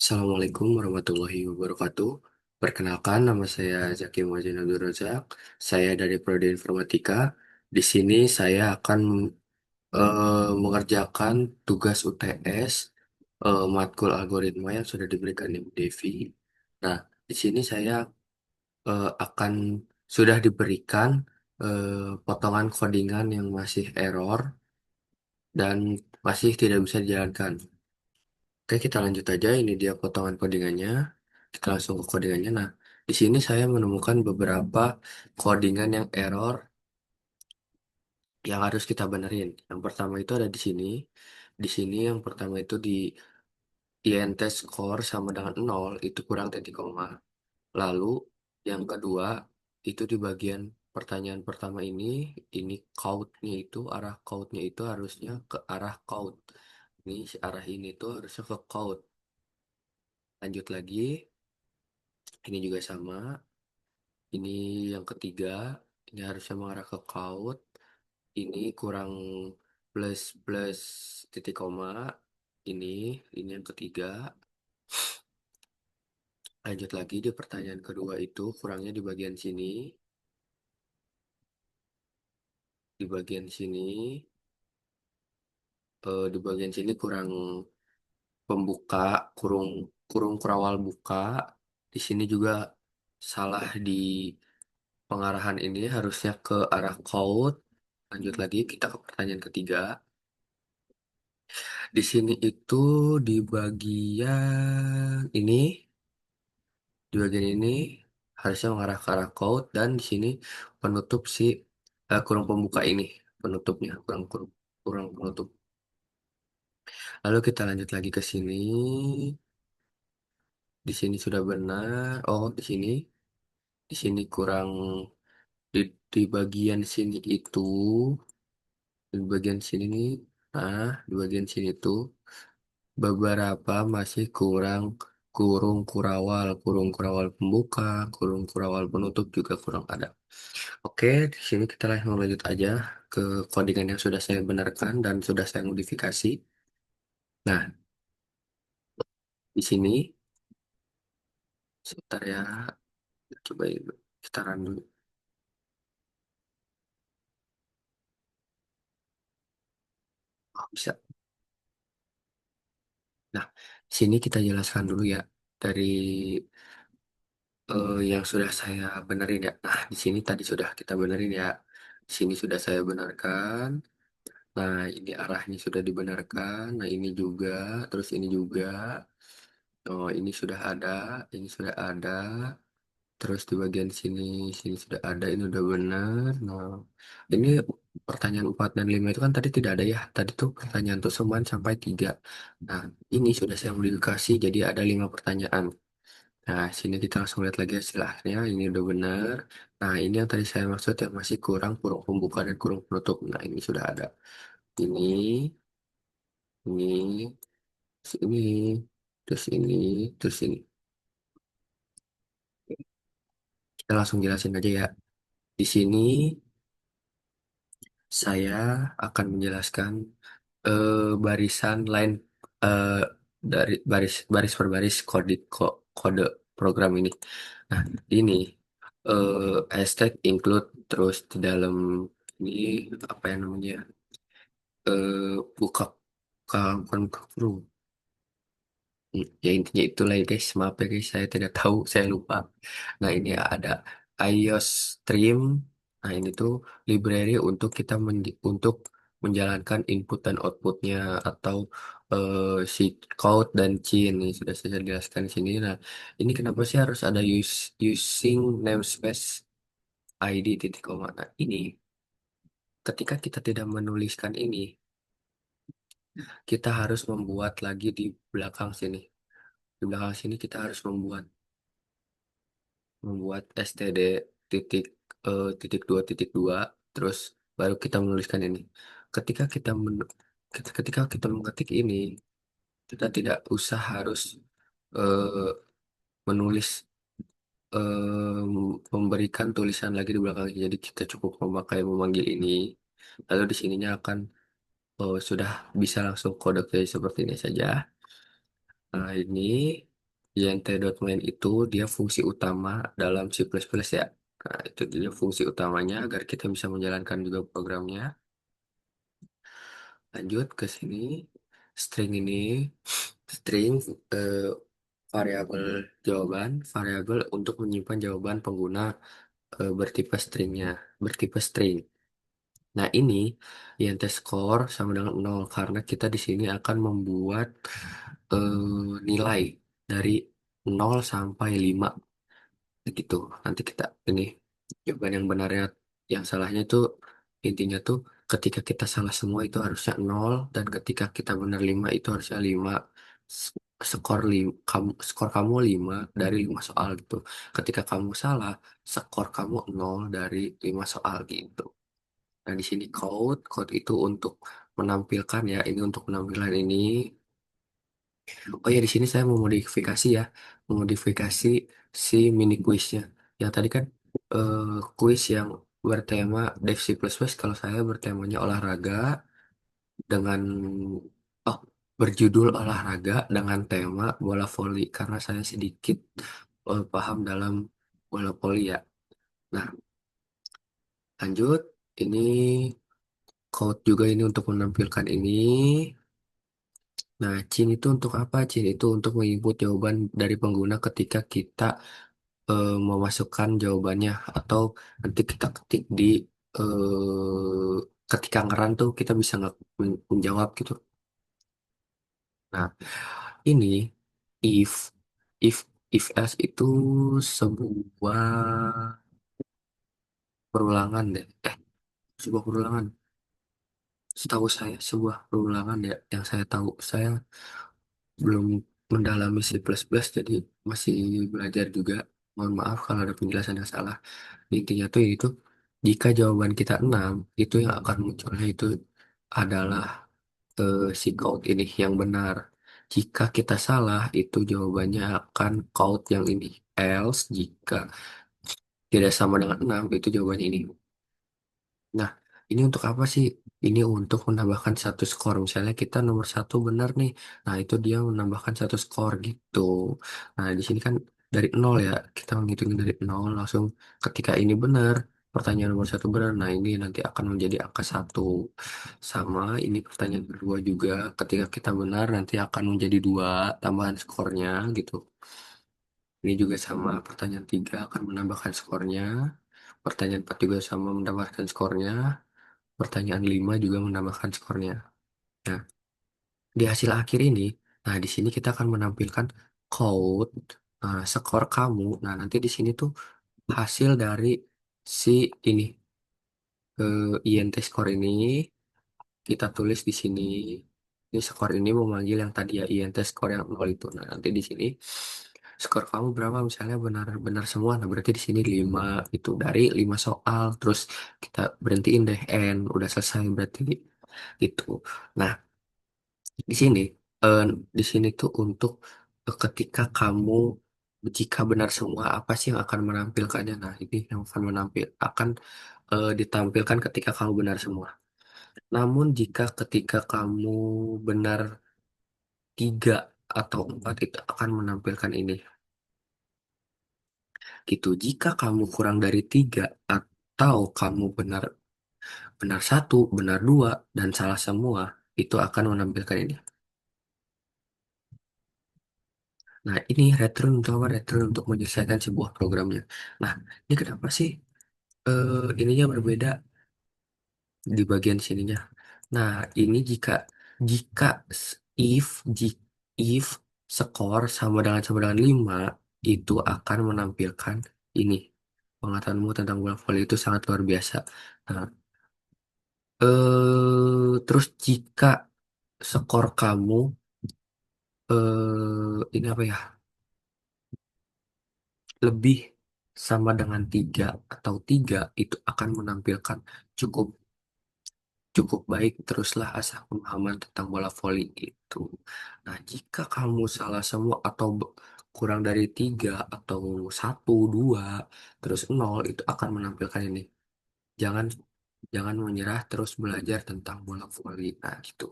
Assalamualaikum warahmatullahi wabarakatuh. Perkenalkan, nama saya Zaki Muhammad Abdul Razak. Saya dari Prodi Informatika. Di sini saya akan mengerjakan tugas UTS matkul algoritma yang sudah diberikan Ibu Devi. Nah, di sini saya akan sudah diberikan potongan codingan yang masih error dan masih tidak bisa dijalankan. Oke, kita lanjut aja. Ini dia potongan codingannya. Kita langsung ke codingannya. Nah, di sini saya menemukan beberapa codingan yang error yang harus kita benerin. Yang pertama itu ada di sini. Di sini yang pertama itu di INT score sama dengan 0 itu kurang titik koma. Lalu yang kedua itu di bagian pertanyaan pertama ini count-nya itu arah count-nya itu harusnya ke arah count. Ini arah ini tuh harusnya ke count. Lanjut lagi, ini juga sama. Ini yang ketiga, ini harusnya mengarah ke kaut. Ini kurang plus plus titik koma. Ini, ini yang ketiga. Lanjut lagi di pertanyaan kedua itu kurangnya di bagian sini. Di bagian sini, di bagian sini kurang pembuka, kurung kurung kurawal buka. Di sini juga salah di pengarahan ini harusnya ke arah kaut. Lanjut lagi kita ke pertanyaan ketiga. Di sini itu di bagian ini, di bagian ini harusnya mengarah ke arah code dan di sini penutup si kurung pembuka ini, penutupnya kurang kurang, kurang penutup. Lalu kita lanjut lagi ke sini. Di sini sudah benar. Oh, di sini kurang di bagian sini itu, di bagian sini nih. Nah, di bagian sini tuh beberapa masih kurang kurung kurawal pembuka, kurung kurawal penutup juga kurang ada. Oke, di sini kita langsung lanjut aja ke codingan yang sudah saya benarkan dan sudah saya modifikasi. Nah, di sini sebentar ya, coba kita run dulu. Oh, bisa. Nah, di sini kita jelaskan dulu ya dari yang sudah saya benerin ya. Nah, di sini tadi sudah kita benerin ya. Di sini sudah saya benarkan. Nah, ini arahnya sudah dibenarkan. Nah, ini juga, terus ini juga. Oh, ini sudah ada. Terus di bagian sini, sini sudah ada, ini udah benar. Nah, ini pertanyaan 4 dan 5 itu kan tadi tidak ada ya. Tadi tuh pertanyaan tuh seumpama sampai 3. Nah, ini sudah saya modifikasi jadi ada 5 pertanyaan. Nah, sini kita langsung lihat lagi hasilnya. Ini udah benar. Nah, ini yang tadi saya maksud yang masih kurang kurung pembuka dan kurung penutup. Nah, ini sudah ada. Ini, ini, ini, terus ini, terus ini. Kita langsung jelasin aja ya. Di sini saya akan menjelaskan barisan line eh, dari baris baris per baris kode program ini. Nah, ini hashtag include terus di dalam ini apa yang namanya buka bukan buka kurung. Ya intinya itulah ya guys, maaf ya guys, saya tidak tahu, saya lupa. Nah ini ada iOS Stream. Nah ini tuh library untuk kita untuk menjalankan input dan outputnya atau si code dan chain ini sudah saya jelaskan di sini. Nah ini kenapa sih harus ada using namespace ID titik koma. Nah ini ketika kita tidak menuliskan ini, kita harus membuat lagi di belakang sini. Di belakang sini kita harus membuat std titik titik dua titik dua terus baru kita menuliskan ini. Ketika kita ketika kita mengetik ini, kita tidak usah harus eh, menulis memberikan tulisan lagi di belakangnya. Jadi kita cukup memakai memanggil ini. Lalu di sininya akan sudah bisa langsung kode kayak seperti ini saja. Nah, ini. int.main itu dia fungsi utama dalam C++ ya. Nah, itu dia fungsi utamanya agar kita bisa menjalankan juga programnya. Lanjut ke sini. String ini, string eh, variabel jawaban, variabel untuk menyimpan jawaban pengguna bertipe stringnya, bertipe string. Nah, ini int score sama dengan 0 karena kita di sini akan membuat nilai dari 0 sampai 5 gitu. Nanti kita ini jawaban yang benarnya, yang salahnya itu intinya tuh ketika kita salah semua itu harusnya 0 dan ketika kita benar 5 itu harusnya 5. S- skor kamu 5 dari 5 soal gitu. Ketika kamu salah, skor kamu 0 dari 5 soal gitu. Nah, di sini code itu untuk menampilkan ya, ini untuk penampilan ini. Oh ya, di sini saya memodifikasi ya, memodifikasi si mini quiznya. Yang tadi kan eh, quiz yang bertema Dev C++, kalau saya bertemanya olahraga dengan oh berjudul olahraga dengan tema bola voli karena saya sedikit paham dalam bola voli ya. Nah, lanjut. Ini code juga ini untuk menampilkan ini. Nah, Cin itu untuk apa? Cin itu untuk menginput jawaban dari pengguna ketika kita memasukkan jawabannya atau nanti kita ketik di ketika ngeran tuh kita bisa nggak menjawab gitu. Nah, ini if if if else itu sebuah perulangan deh. Sebuah perulangan. Setahu saya sebuah perulangan ya yang saya tahu. Saya belum mendalami C++, jadi masih belajar juga. Mohon maaf kalau ada penjelasan yang salah. Intinya tuh itu jika jawaban kita 6 itu yang akan munculnya itu adalah si code ini yang benar. Jika kita salah, itu jawabannya akan code yang ini. Else, jika tidak sama dengan 6 itu jawabannya ini. Nah, ini untuk apa sih? Ini untuk menambahkan satu skor. Misalnya kita nomor satu benar nih. Nah, itu dia menambahkan satu skor gitu. Nah, di sini kan dari nol ya. Kita menghitungin dari nol langsung ketika ini benar. Pertanyaan nomor satu benar. Nah, ini nanti akan menjadi angka satu. Sama ini pertanyaan kedua juga. Ketika kita benar nanti akan menjadi dua tambahan skornya gitu. Ini juga sama. Pertanyaan tiga akan menambahkan skornya. Pertanyaan 4 juga sama menambahkan skornya. Pertanyaan 5 juga menambahkan skornya. Nah, di hasil akhir ini, nah di sini kita akan menampilkan code skor kamu. Nah, nanti di sini tuh hasil dari si ini INT skor ini kita tulis di sini. Ini skor ini memanggil yang tadi ya INT skor yang 0 itu. Nah, nanti di sini skor kamu berapa misalnya benar-benar semua. Nah, berarti di sini 5 itu dari 5 soal. Terus kita berhentiin deh N, udah selesai berarti itu. Nah, di sini, eh, di sini tuh untuk ketika kamu jika benar semua apa sih yang akan menampilkannya? Nah, ini yang akan akan ditampilkan ketika kamu benar semua. Namun jika ketika kamu benar 3 atau 4 itu akan menampilkan ini. Gitu. Jika kamu kurang dari 3 atau kamu benar benar satu, benar dua, dan salah semua, itu akan menampilkan ini. Nah, ini return untuk apa? Return untuk menyelesaikan sebuah programnya. Nah, ini kenapa sih ininya berbeda di bagian sininya? Nah, ini jika if if skor sama dengan 5 itu akan menampilkan ini. Pengetahuanmu tentang bola voli itu sangat luar biasa. Nah, terus jika skor kamu ini apa ya? Lebih sama dengan 3 atau 3 itu akan menampilkan cukup cukup baik teruslah asah pemahaman tentang bola voli itu. Nah, jika kamu salah semua atau kurang dari 3 atau satu 2 terus 0 itu akan menampilkan ini. Jangan jangan menyerah terus belajar tentang bola voli. Nah, gitu.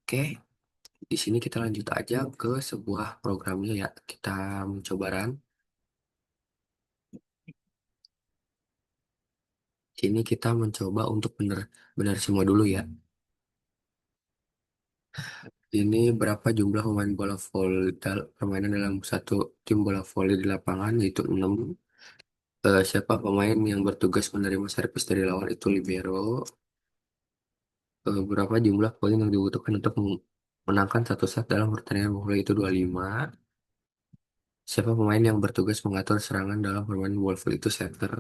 Oke. Di sini kita lanjut aja ke sebuah programnya ya. Kita mencoba run. Sini kita mencoba untuk benar-benar semua dulu ya. Ini berapa jumlah pemain bola voli permainan dalam satu tim bola voli di lapangan yaitu 6. Siapa pemain yang bertugas menerima servis dari lawan itu libero. Berapa jumlah poin yang dibutuhkan untuk menangkan satu set dalam pertandingan bola itu 25. Siapa pemain yang bertugas mengatur serangan dalam permainan bola voli itu setter.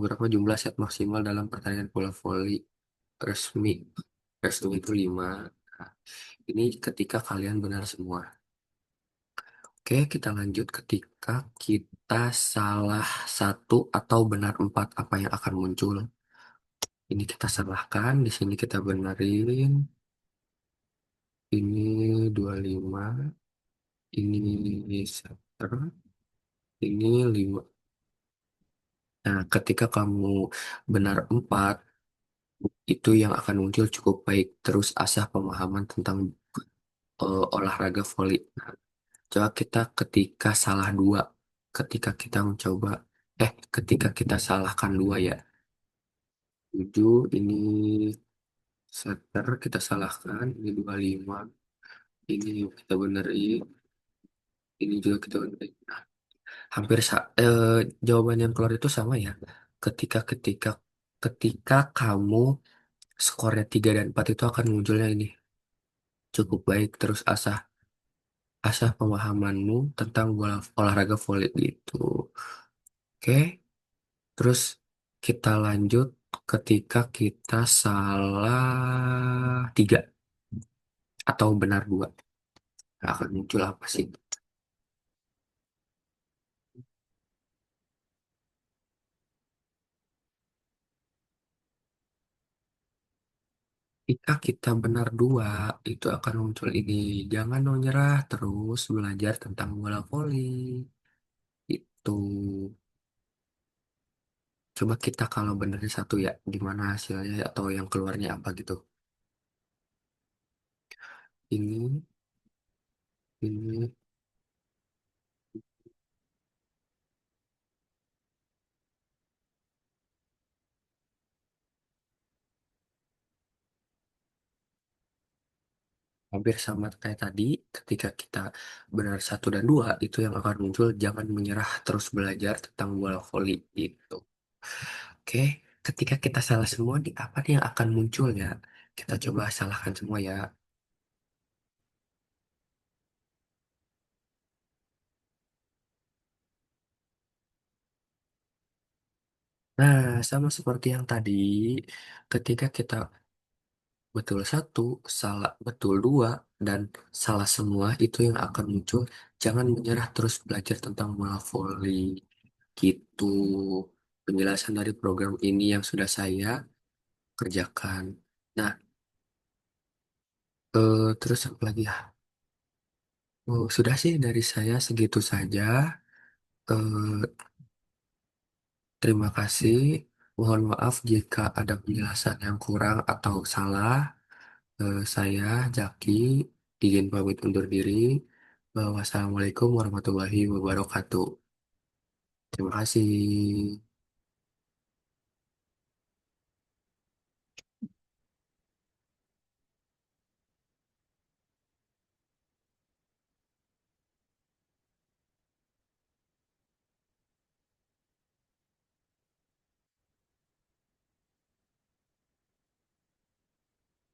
Berapa jumlah set maksimal dalam pertandingan bola voli resmi? Resmi itu 5. Nah, ini ketika kalian benar semua. Oke, kita lanjut ketika kita salah satu atau benar 4 apa yang akan muncul. Ini kita salahkan, di sini kita benerin. Ini 25, ini setter, ini 5. Nah, ketika kamu benar 4, itu yang akan muncul cukup baik. Terus asah pemahaman tentang olahraga voli. Nah, coba kita ketika salah 2, ketika kita mencoba, ketika kita salahkan 2 ya. 7, ini setter kita salahkan, ini 25, ini kita benerin, ini juga kita benerin. Nah, hampir jawaban yang keluar itu sama ya. Ketika ketika ketika kamu skornya 3 dan 4 itu akan munculnya ini cukup baik terus asah asah pemahamanmu tentang olahraga voli itu. Oke, terus kita lanjut ketika kita salah 3 atau benar 2. Nah, akan muncul apa sih? Ketika kita benar 2 itu akan muncul ini. Jangan mau nyerah, terus belajar tentang bola voli. Itu. Coba kita kalau benernya 1 ya, gimana hasilnya atau yang keluarnya apa gitu. Ini, hampir sama kayak tadi. Ketika kita benar 1 dan 2 itu yang akan muncul. Jangan menyerah, terus belajar tentang bola voli itu. Oke, ketika kita salah semua, di apa nih yang akan muncul ya? Kita coba salahkan semua ya. Nah, sama seperti yang tadi, ketika kita betul 1, salah betul 2, dan salah semua itu yang akan muncul. Jangan menyerah, terus belajar tentang bola voli. Gitu penjelasan dari program ini yang sudah saya kerjakan. Nah, terus apa lagi ya? Oh, sudah sih dari saya segitu saja. Eh, Terima kasih. Mohon maaf jika ada penjelasan yang kurang atau salah. Saya Jaki izin pamit undur diri. Wassalamualaikum warahmatullahi wabarakatuh. Terima kasih.